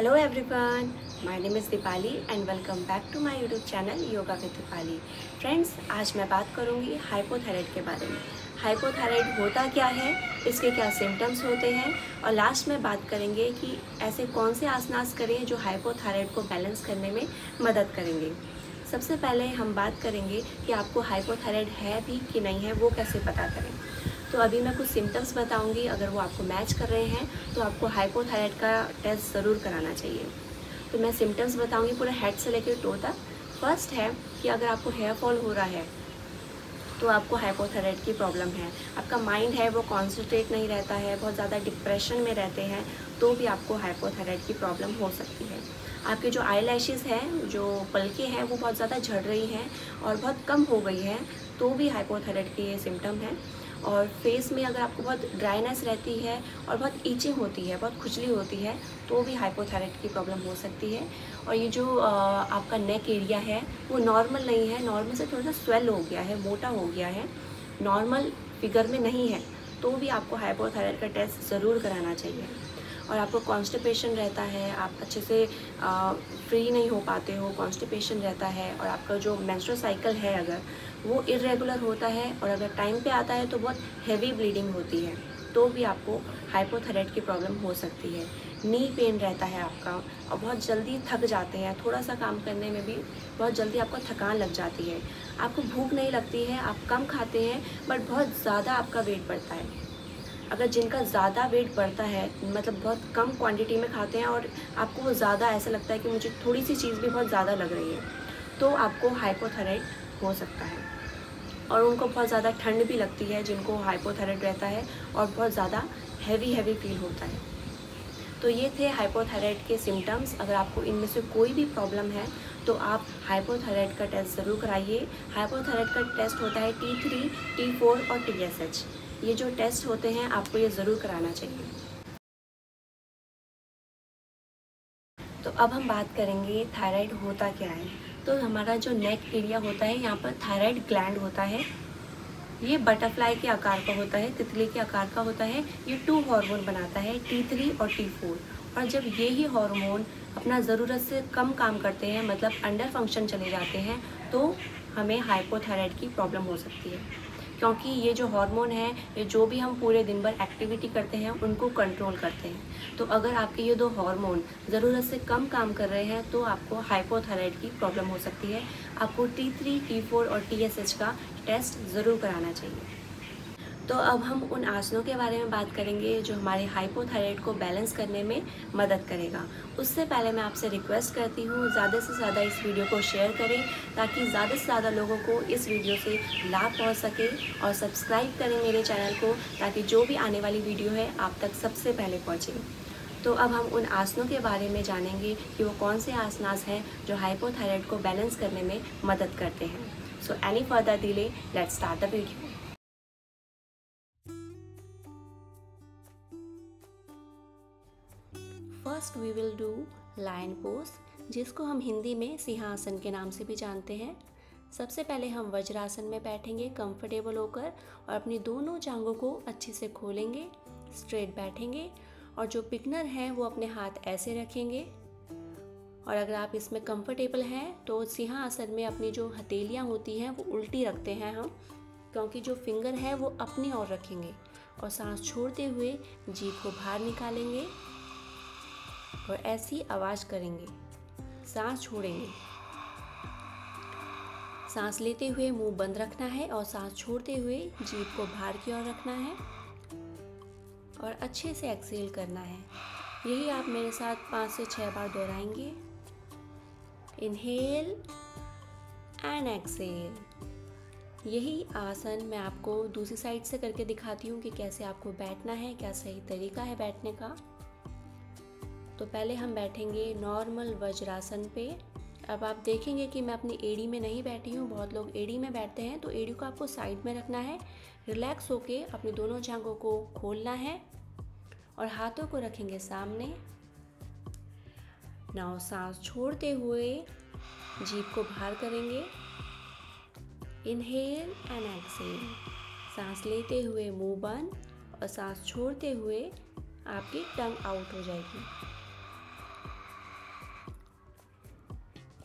Hello everyone, my name is Deepali and welcome back to my YouTube channel yoga with Deepali. Friends, आज मैं बात करूंगी hypothyroid के बारे में। हाइपोथायराइड होता क्या है, इसके क्या सिम्टम्स होते हैं, और लास्ट में बात करेंगे कि ऐसे कौन से आसनास करें जो हाइपोथायराइड को बैलेंस करने में मदद करेंगे। सबसे पहले हम बात करेंगे कि आपको हाइपोथायराइड है भी कि नहीं है, वो कैसे पता करें। तो अभी मैं कुछ सिम्टम्स बताऊंगी, अगर वो आपको मैच कर रहे हैं तो आपको हाइपोथायराइड का टेस्ट ज़रूर कराना चाहिए। तो मैं सिम्टम्स बताऊंगी पूरे हेड से लेकर टो तक। फर्स्ट है कि अगर आपको हेयर फॉल हो रहा है तो आपको हाइपोथायराइड की प्रॉब्लम है। आपका माइंड है वो कॉन्सेंट्रेट नहीं रहता है, बहुत ज़्यादा डिप्रेशन में रहते हैं, तो भी आपको हाइपोथायराइड की प्रॉब्लम हो सकती है। आपके जो आई लैशेज़ हैं, जो पलकें हैं, वो बहुत ज़्यादा झड़ रही हैं और बहुत कम हो गई हैं, तो भी हाइपोथायराइड के ये सिम्टम हैं। और फेस में अगर आपको बहुत ड्राइनेस रहती है और बहुत ईचिंग होती है, बहुत खुजली होती है, तो भी हाइपोथायराइड की प्रॉब्लम हो सकती है। और ये जो आपका नेक एरिया है वो नॉर्मल नहीं है, नॉर्मल से थोड़ा सा स्वेल हो गया है, मोटा हो गया है, नॉर्मल फिगर में नहीं है, तो भी आपको हाइपोथायराइड का टेस्ट ज़रूर कराना चाहिए। और आपको कॉन्स्टिपेशन रहता है, आप अच्छे से फ्री नहीं हो पाते हो, कॉन्स्टिपेशन रहता है, और आपका जो मेंस्ट्रुअल साइकिल है अगर वो इरेगुलर होता है और अगर टाइम पे आता है तो बहुत हैवी ब्लीडिंग होती है, तो भी आपको हाइपोथायराइड की प्रॉब्लम हो सकती है। नी पेन रहता है आपका और बहुत जल्दी थक जाते हैं, थोड़ा सा काम करने में भी बहुत जल्दी आपको थकान लग जाती है। आपको भूख नहीं लगती है, आप कम खाते हैं बट बहुत ज़्यादा आपका वेट बढ़ता है। अगर जिनका ज़्यादा वेट बढ़ता है, मतलब बहुत कम क्वांटिटी में खाते हैं और आपको वो ज़्यादा ऐसा लगता है कि मुझे थोड़ी सी चीज़ भी बहुत ज़्यादा लग रही है, तो आपको हाइपोथायराइड हो सकता है। और उनको बहुत ज़्यादा ठंड भी लगती है जिनको हाइपोथायराइड रहता है, और बहुत ज़्यादा हैवी हैवी फील होता है। तो ये थे हाइपोथायराइड के सिम्टम्स। अगर आपको इनमें से कोई भी प्रॉब्लम है तो आप हाइपोथायराइड का टेस्ट ज़रूर कराइए। हाइपोथायराइड का टेस्ट होता है T3, T4 और TSH। ये जो टेस्ट होते हैं आपको ये ज़रूर कराना चाहिए। तो अब हम बात करेंगे थायराइड होता क्या है। तो हमारा जो नेक एरिया होता है, यहाँ पर थायराइड ग्लैंड होता है। ये बटरफ्लाई के आकार का होता है, तितली के आकार का होता है। ये 2 हार्मोन बनाता है, T3 और T4। और जब ये ही हार्मोन अपना ज़रूरत से कम काम करते हैं, मतलब अंडर फंक्शन चले जाते हैं, तो हमें हाइपोथायराइड की प्रॉब्लम हो सकती है। क्योंकि ये जो हार्मोन है, ये जो भी हम पूरे दिन भर एक्टिविटी करते हैं उनको कंट्रोल करते हैं। तो अगर आपके ये 2 हार्मोन ज़रूरत से कम काम कर रहे हैं तो आपको हाइपोथायराइड की प्रॉब्लम हो सकती है। आपको T3, T4 और TSH का टेस्ट ज़रूर कराना चाहिए। तो अब हम उन आसनों के बारे में बात करेंगे जो हमारे हाइपोथायराइड को बैलेंस करने में मदद करेगा। उससे पहले मैं आपसे रिक्वेस्ट करती हूँ, ज़्यादा से ज़्यादा इस वीडियो को शेयर करें ताकि ज़्यादा से ज़्यादा लोगों को इस वीडियो से लाभ पहुँच सके, और सब्सक्राइब करें मेरे चैनल को ताकि जो भी आने वाली वीडियो है आप तक सबसे पहले पहुँचे। तो अब हम उन आसनों के बारे में जानेंगे कि वो कौन से आसनास हैं जो हाइपोथायराइड को बैलेंस करने में मदद करते हैं। So any further delay, let's start the video. First we will do lion pose, जिसको हम हिंदी में सिंहासन के नाम से भी जानते हैं। सबसे पहले हम वज्रासन में बैठेंगे कंफर्टेबल होकर, और अपनी दोनों जांघों को अच्छे से खोलेंगे, स्ट्रेट बैठेंगे, और जो बिगनर हैं वो अपने हाथ ऐसे रखेंगे। और अगर आप इसमें कंफर्टेबल हैं तो सिंहासन में अपनी जो हथेलियाँ होती हैं वो उल्टी रखते हैं हम, क्योंकि जो फिंगर है वो अपनी ओर रखेंगे, और सांस छोड़ते हुए जीभ को बाहर निकालेंगे और ऐसी आवाज़ करेंगे। सांस छोड़ेंगे, सांस लेते हुए मुंह बंद रखना है और सांस छोड़ते हुए जीभ को बाहर की ओर रखना है और अच्छे से एक्सहेल करना है। यही आप मेरे साथ 5 से 6 बार दोहराएंगे। Inhale and exhale. यही आसन मैं आपको दूसरी साइड से करके दिखाती हूँ कि कैसे आपको बैठना है, क्या सही तरीका है बैठने का। तो पहले हम बैठेंगे नॉर्मल वज्रासन पे। अब आप देखेंगे कि मैं अपनी एड़ी में नहीं बैठी हूँ, बहुत लोग एड़ी में बैठते हैं, तो एड़ी को आपको साइड में रखना है। रिलैक्स होके अपनी दोनों जांघों को खोलना है और हाथों को रखेंगे सामने। नाउ सांस छोड़ते हुए जीभ को बाहर करेंगे। Inhale and exhale. सांस लेते हुए मुंह बंद और सांस छोड़ते हुए आपकी टंग आउट हो जाएगी।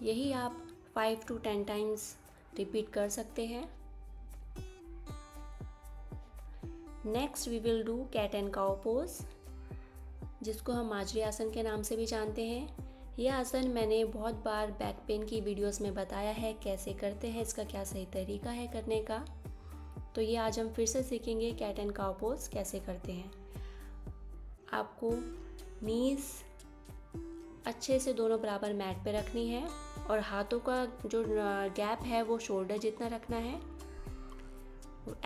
यही आप 5 to 10 टाइम्स रिपीट कर सकते हैं। Next we will do cat and cow pose, जिसको हम माजरी आसन के नाम से भी जानते हैं। यह आसन मैंने बहुत बार बैक पेन की वीडियोस में बताया है कैसे करते हैं, इसका क्या सही तरीका है करने का। तो ये आज हम फिर से सीखेंगे कैट एंड काउ पोज कैसे करते हैं। आपको नीज अच्छे से दोनों बराबर मैट पे रखनी है और हाथों का जो गैप है वो शोल्डर जितना रखना है।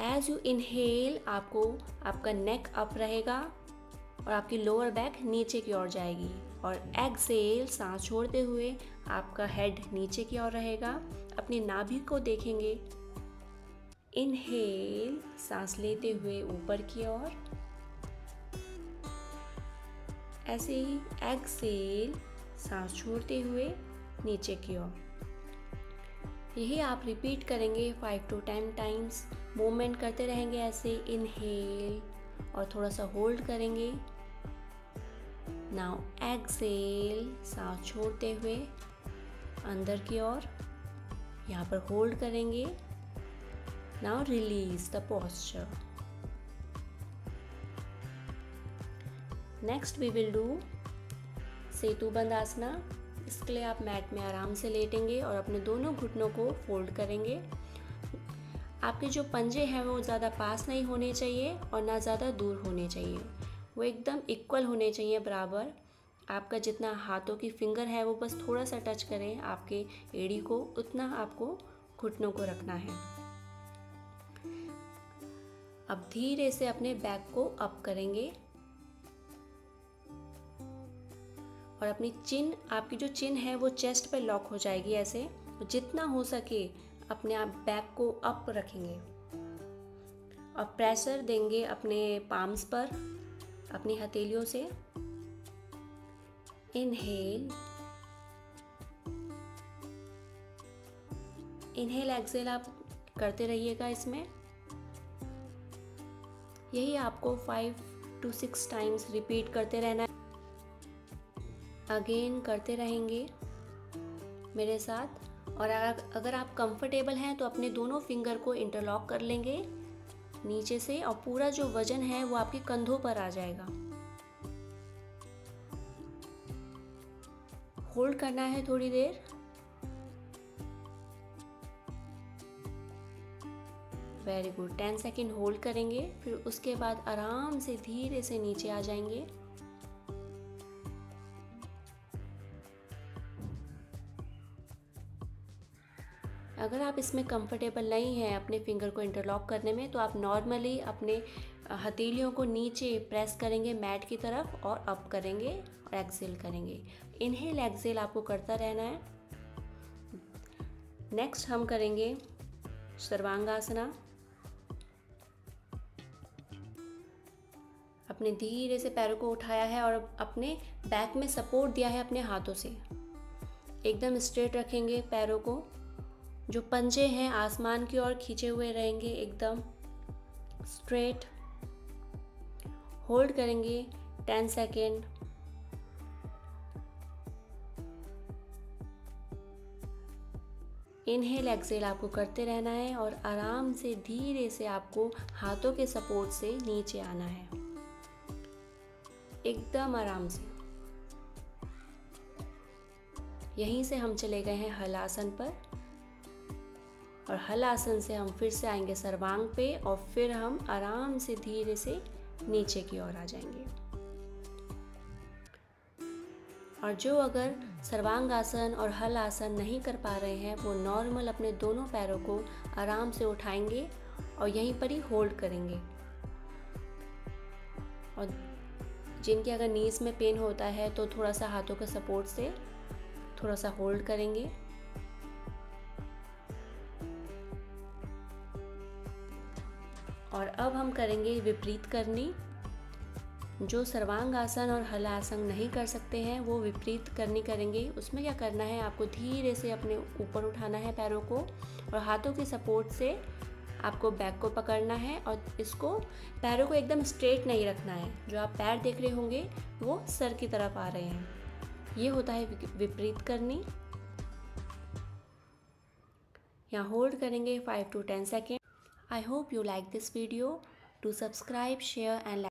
एज यू इनहेल आपको आपका नेक अप रहेगा और आपकी लोअर बैक नीचे की ओर जाएगी, और एक्सहेल सांस छोड़ते हुए आपका हेड नीचे की ओर रहेगा। अपनी नाभि को देखेंगे। इनहेल सांस लेते हुए ऊपर की ओर, ऐसे ही एक्सहेल सांस छोड़ते हुए नीचे की ओर। यही आप रिपीट करेंगे 5 to 10 टाइम्स। मूवमेंट करते रहेंगे ऐसे, इनहेल और थोड़ा सा होल्ड करेंगे। नाउ एक्सहेल सांस छोड़ते हुए अंदर की ओर, यहाँ पर होल्ड करेंगे। Now release the posture. Next we will do Setubandh asana. इसके लिए आप मैट में आराम से लेटेंगे और अपने दोनों घुटनों को फोल्ड करेंगे। आपके जो पंजे हैं वो ज़्यादा पास नहीं होने चाहिए और ना ज़्यादा दूर होने चाहिए, वो एकदम इक्वल होने चाहिए, बराबर। आपका जितना हाथों की फिंगर है वो बस थोड़ा सा टच करें आपके एड़ी को, उतना आपको घुटनों को रखना है। अब धीरे से अपने बैक को अप करेंगे और अपनी चिन, आपकी जो चिन है वो चेस्ट पे लॉक हो जाएगी ऐसे। जितना हो सके अपने आप बैक को अप रखेंगे और प्रेशर देंगे अपने पाम्स पर अपनी हथेलियों से। इनहेल, इनहेल एक्सहेल आप करते रहिएगा इसमें। यही आपको 5 to 6 टाइम्स रिपीट करते रहना है। अगेन करते रहेंगे मेरे साथ। और अगर आप कंफर्टेबल हैं तो अपने दोनों फिंगर को इंटरलॉक कर लेंगे नीचे से, और पूरा जो वजन है वो आपके कंधों पर आ जाएगा। होल्ड करना है थोड़ी देर। वेरी गुड, 10 सेकेंड होल्ड करेंगे, फिर उसके बाद आराम से धीरे से नीचे आ जाएंगे। अगर आप इसमें कंफर्टेबल नहीं हैं अपने फिंगर को इंटरलॉक करने में, तो आप नॉर्मली अपने हथेलियों को नीचे प्रेस करेंगे मैट की तरफ और अप करेंगे और एक्सहेल करेंगे। इनहेल एक्सहेल आपको करता रहना है। नेक्स्ट हम करेंगे सर्वांगासना। अपने धीरे से पैरों को उठाया है और अपने बैक में सपोर्ट दिया है अपने हाथों से। एकदम स्ट्रेट रखेंगे पैरों को, जो पंजे हैं आसमान की ओर खींचे हुए रहेंगे, एकदम स्ट्रेट। होल्ड करेंगे 10 सेकेंड। इनहेल एक्सहेल आपको करते रहना है और आराम से धीरे से आपको हाथों के सपोर्ट से नीचे आना है, एकदम आराम से। यहीं से हम चले गए हैं हलासन पर, और हलासन से हम फिर से आएंगे सर्वांग पे, और फिर हम आराम से धीरे से नीचे की ओर आ जाएंगे। और जो अगर सर्वांग आसन और हल आसन नहीं कर पा रहे हैं, वो नॉर्मल अपने दोनों पैरों को आराम से उठाएंगे और यहीं पर ही होल्ड करेंगे। और जिनके अगर नीज में पेन होता है तो थोड़ा सा हाथों के सपोर्ट से थोड़ा सा होल्ड करेंगे। और अब हम करेंगे विपरीत करनी। जो सर्वांग आसन और हल आसन नहीं कर सकते हैं वो विपरीत करनी करेंगे। उसमें क्या करना है, आपको धीरे से अपने ऊपर उठाना है पैरों को, और हाथों की सपोर्ट से आपको बैक को पकड़ना है, और इसको पैरों को एकदम स्ट्रेट नहीं रखना है। जो आप पैर देख रहे होंगे वो सर की तरफ आ रहे हैं। ये होता है विपरीत करनी। यहाँ होल्ड करेंगे 5 to 10 second. I hope you like this video. To subscribe, share and